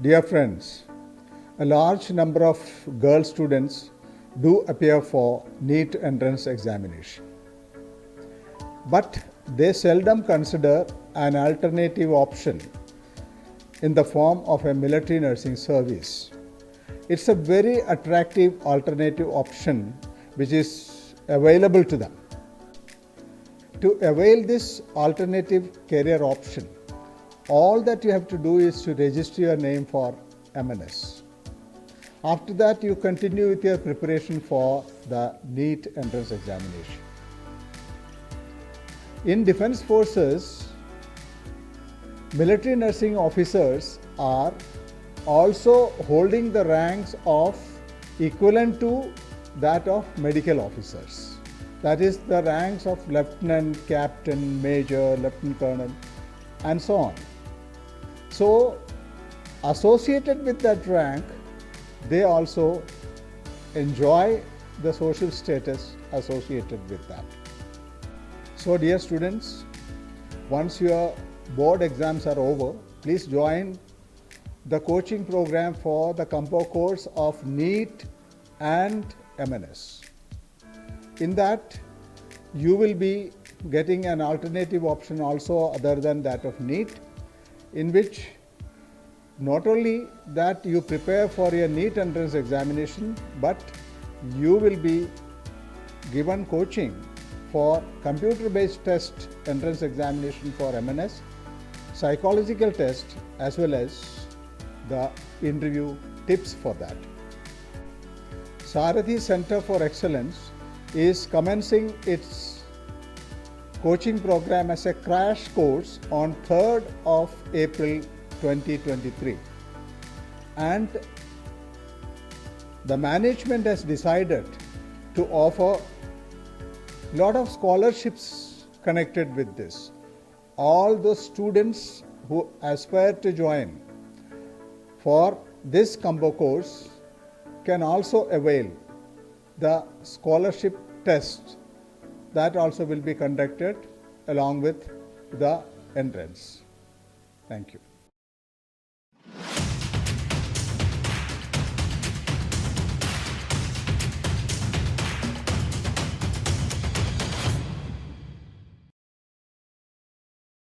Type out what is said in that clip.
Dear friends, a large number of girl students do appear for NEET entrance examination. But they seldom consider an alternative option in the form of a military nursing service. It's a very attractive alternative option which is available to them. To avail this alternative career option, all that you have to do is to register your name for MNS. After that, you continue with your preparation for the NEET entrance examination. In Defence Forces, military nursing officers are also holding the ranks of equivalent to that of medical officers. That is the ranks of lieutenant, captain, major, lieutenant colonel, and so on. So, associated with that rank, they also enjoy the social status associated with that. So, dear students, once your board exams are over, please join the coaching program for the combo course of NEET and MNS. In that, you will be getting an alternative option also other than that of NEET, in which not only that you prepare for your NEET entrance examination, but you will be given coaching for computer-based test entrance examination for MNS, psychological test, as well as the interview tips for that. Sarathi Center for Excellence is commencing its coaching program as a crash course on 3rd of April 2023, and the management has decided to offer a lot of scholarships connected with this. All those students who aspire to join for this combo course can also avail the scholarship test that also will be conducted along with the entrance. Thank you.